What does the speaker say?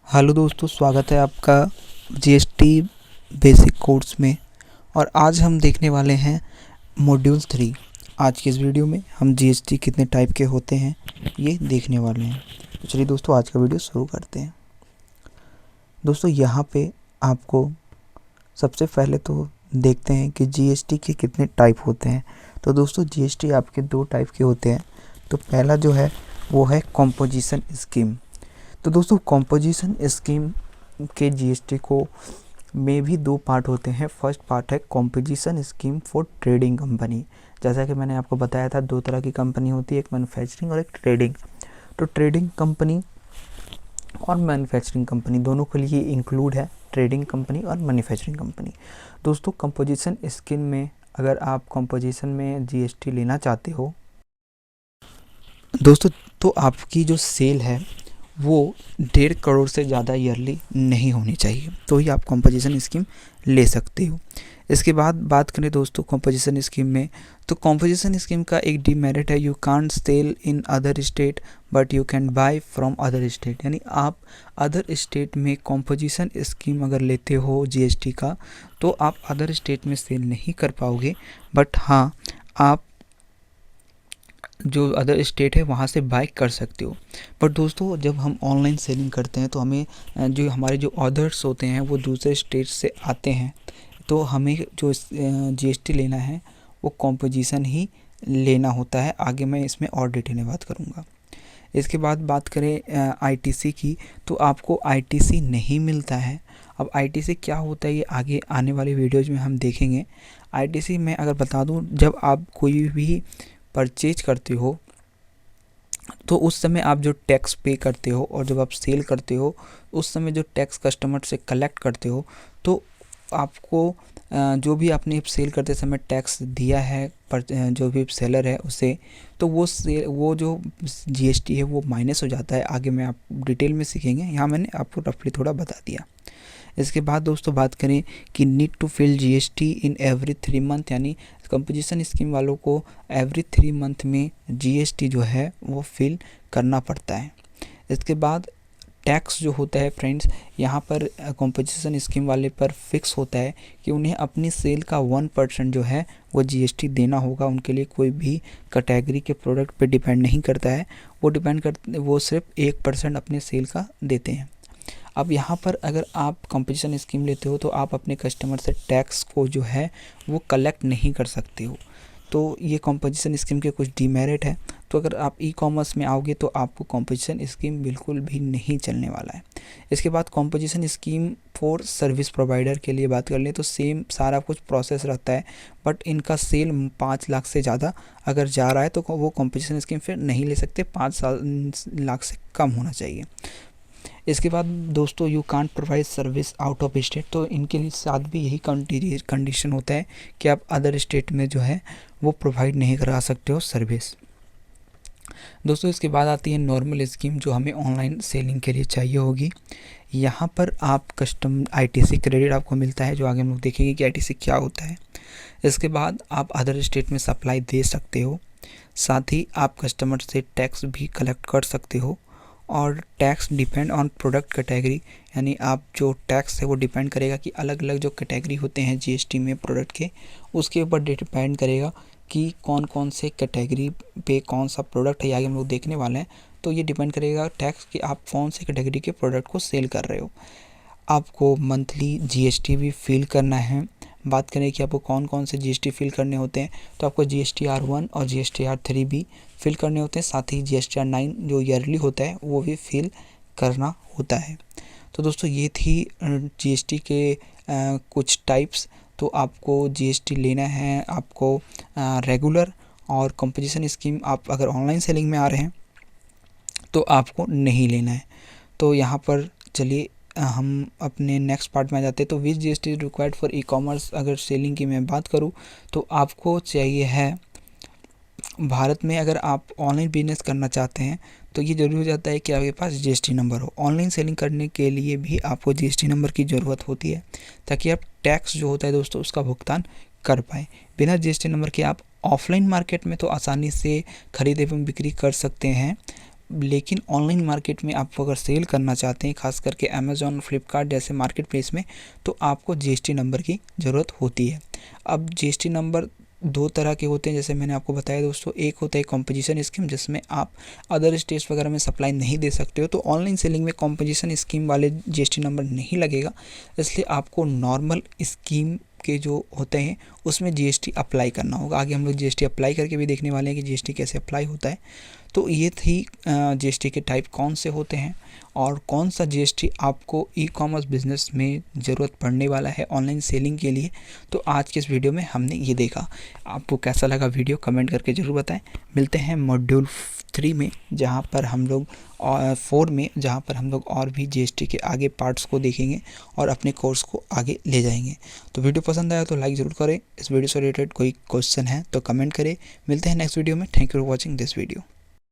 Hello दोस्तों, स्वागत है आपका जीएसटी बेसिक कोर्स में। और आज हम देखने वाले हैं मॉड्यूल 3। आज की इस वीडियो में हम जीएसटी कितने टाइप के होते हैं ये देखने वाले हैं। तो चलिए दोस्तों, आज का वीडियो शुरू करते हैं। दोस्तों, यहाँ पे आपको सबसे पहले तो देखते हैं कि जीएसटी के कितने टाइप होते हैं। तो दोस्तों, जीएसटी आपके दो टाइप के होते हैं। तो पहला जो है वो है कॉम्पोजिशन स्कीम। तो दोस्तों, कॉम्पोजिशन स्कीम के जीएसटी को में भी दो पार्ट होते हैं। फर्स्ट पार्ट है composition scheme for trading company. जैसा कि मैंने आपको बताया था, दो तरह की कंपनी होती है, एक मैन्युफैक्चरिंग और एक ट्रेडिंग। तो ट्रेडिंग कंपनी और मैन्युफैक्चरिंग कंपनी दोनों के लिए इंक्लूड है ट्रेडिंग कंपनी और मैन्युफैक्चरिंग कंपनी। दोस्तों, कंपोजिशन स्कीम में अगर आप कंपोजिशन में जीएसटी लेना चाहते हो दोस्तों, तो आपकी जो सेल है वो 1.5 करोड़ से ज़्यादा ईयरली नहीं होनी चाहिए, तो ही आप कंपोजिशन स्कीम ले सकते हो। इसके बाद बात करें दोस्तों कंपोजिशन स्कीम में, तो कंपोजिशन स्कीम का एक डीमेरिट है, you can't sell in other state but you can buy from other state. यानी आप अदर स्टेट में कंपोजिशन स्कीम अगर लेते हो जीएसटी का, तो आप अदर स्टेट में सेल नहीं कर पाओगे, बट हाँ, आप जो अदर स्टेट है वहाँ से बाय कर सकते हो। पर दोस्तों, जब हम ऑनलाइन सेलिंग करते हैं तो हमें जो हमारे जो ऑर्डर्स होते हैं वो दूसरे स्टेट से आते हैं, तो हमें जो जीएसटी लेना है वो कॉम्पोजिशन ही लेना होता है। आगे मैं इसमें और डिटेल में बात करूँगा। इसके बाद बात करें आईटीसी की, तो आपको आईटीसी नहीं मिलता है। अब आईटीसी क्या होता है ये आगे आने वाले वीडियोज़ में हम देखेंगे। आईटीसी में अगर बता दूं, जब आप कोई भी परचेज करते हो तो उस समय आप जो टैक्स पे करते हो, और जब आप सेल करते हो उस समय जो टैक्स कस्टमर से कलेक्ट करते हो, तो आपको जो भी आपने सेल करते समय टैक्स दिया है पर जो भी सेलर है उसे, तो वो जो जीएसटी है वो माइनस हो जाता है। आगे मैं आप डिटेल में सीखेंगे, यहाँ मैंने आपको रफली थोड़ा बता दिया। इसके बाद दोस्तों बात करें कि need to fill GST in every 3 month, यानी कंपोजिशन स्कीम वालों को एवरी 3 मंथ में जीएसटी जो है वो फिल करना पड़ता है। इसके बाद टैक्स जो होता है फ्रेंड्स, यहाँ पर कंपोजिशन स्कीम वाले पर फिक्स होता है कि उन्हें अपनी सेल का 1% जो है वो जीएसटी देना होगा। उनके लिए कोई भी कैटेगरी के प्रोडक्ट पे डिपेंड नहीं करता है, वो सिर्फ 1% अपने सेल का देते हैं। अब यहाँ पर अगर आप कंपोजिशन स्कीम लेते हो तो आप अपने कस्टमर से टैक्स को जो है वो कलेक्ट नहीं कर सकते हो। तो ये कंपोजिशन स्कीम के कुछ डीमेरिट है। तो अगर आप ई कॉमर्स में आओगे तो आपको कंपोजिशन स्कीम बिल्कुल भी नहीं चलने वाला है। इसके बाद composition scheme for service provider के लिए बात कर लें तो सेम सारा कुछ प्रोसेस रहता है, बट इनका सेल 5 लाख से ज़्यादा अगर जा रहा है तो वो कंपोजिशन स्कीम फिर नहीं ले सकते, 5 लाख से कम होना चाहिए। इसके बाद दोस्तों, you can't provide service out of state, तो इनके साथ भी यही कंडीशन होता है कि आप अदर स्टेट में जो है वो प्रोवाइड नहीं करा सकते हो सर्विस। दोस्तों, इसके बाद आती है नॉर्मल स्कीम, जो हमें ऑनलाइन सेलिंग के लिए चाहिए होगी। यहाँ पर आप कस्टम आईटीसी क्रेडिट आपको मिलता है, जो आगे हम लोग देखेंगे कि आईटीसी क्या होता है। इसके बाद आप अदर स्टेट में सप्लाई दे सकते हो, साथ ही आप कस्टमर से टैक्स भी कलेक्ट कर सकते हो। और tax depend on product category, यानी आप जो टैक्स है वो डिपेंड करेगा कि अलग अलग जो कैटेगरी होते हैं जीएसटी में प्रोडक्ट के, उसके ऊपर डिपेंड करेगा कि कौन कौन से कैटेगरी पे कौन सा प्रोडक्ट है। आगे हम लोग देखने वाले हैं, तो ये डिपेंड करेगा टैक्स कि आप कौन से कैटेगरी के प्रोडक्ट को सेल कर रहे हो। आपको मंथली जीएसटी भी फिल करना है। बात करें कि आपको कौन कौन से जीएसटी फिल करने होते हैं, तो आपको GSTR1 और GSTR3 भी फिल करने होते हैं, साथ ही GSTR9 जो ईयरली होता है वो भी फिल करना होता है। तो दोस्तों, ये थी जीएसटी के कुछ टाइप्स। तो आपको जीएसटी लेना है, आपको रेगुलर और कंपोजिशन स्कीम आप अगर ऑनलाइन सेलिंग में आ रहे हैं तो आपको नहीं लेना है। तो यहाँ पर चलिए हम अपने नेक्स्ट पार्ट में आ जाते हैं। तो which GST is required for e commerce, अगर सेलिंग की मैं बात करूँ तो आपको चाहिए है, भारत में अगर आप ऑनलाइन बिजनेस करना चाहते हैं तो ये ज़रूरी हो जाता है कि आपके पास जीएसटी नंबर हो। ऑनलाइन सेलिंग करने के लिए भी आपको जीएसटी नंबर की ज़रूरत होती है, ताकि आप टैक्स जो होता है दोस्तों उसका भुगतान कर पाएँ। बिना जीएसटी नंबर के आप ऑफलाइन मार्केट में तो आसानी से खरीद एवं बिक्री कर सकते हैं, लेकिन ऑनलाइन मार्केट में आप अगर सेल करना चाहते हैं, खास करके अमेज़ॉन, फ्लिपकार्ट जैसे मार्केट प्लेस में, तो आपको जीएसटी नंबर की ज़रूरत होती है। अब जीएसटी नंबर दो तरह के होते हैं, जैसे मैंने आपको बताया दोस्तों। एक होता है कॉम्पोजिशन स्कीम, जिसमें आप अदर स्टेट्स वगैरह में सप्लाई नहीं दे सकते हो, तो ऑनलाइन सेलिंग में कॉम्पोजिशन स्कीम वाले जीएसटी नंबर नहीं लगेगा, इसलिए आपको नॉर्मल स्कीम के जो होते हैं उसमें जीएसटी अप्लाई करना होगा। आगे हम लोग जीएसटी अप्लाई करके भी देखने वाले हैं कि जीएसटी कैसे अप्लाई होता है। तो ये थी जीएसटी के टाइप कौन से होते हैं और कौन सा जीएसटी आपको ई कॉमर्स बिजनेस में ज़रूरत पड़ने वाला है ऑनलाइन सेलिंग के लिए। तो आज के इस वीडियो में हमने ये देखा। आपको कैसा लगा वीडियो कमेंट करके ज़रूर बताएं। मिलते हैं मॉड्यूल 3 में, जहाँ पर हम लोग 4 में, जहाँ पर हम लोग और भी जीएसटी के आगे पार्ट्स को देखेंगे और अपने कोर्स को आगे ले जाएंगे। तो वीडियो पसंद आया तो लाइक ज़रूर करें। इस वीडियो से रिलेटेड कोई क्वेश्चन है तो कमेंट करें। मिलते हैं नेक्स्ट वीडियो में। Thank you for watching this video.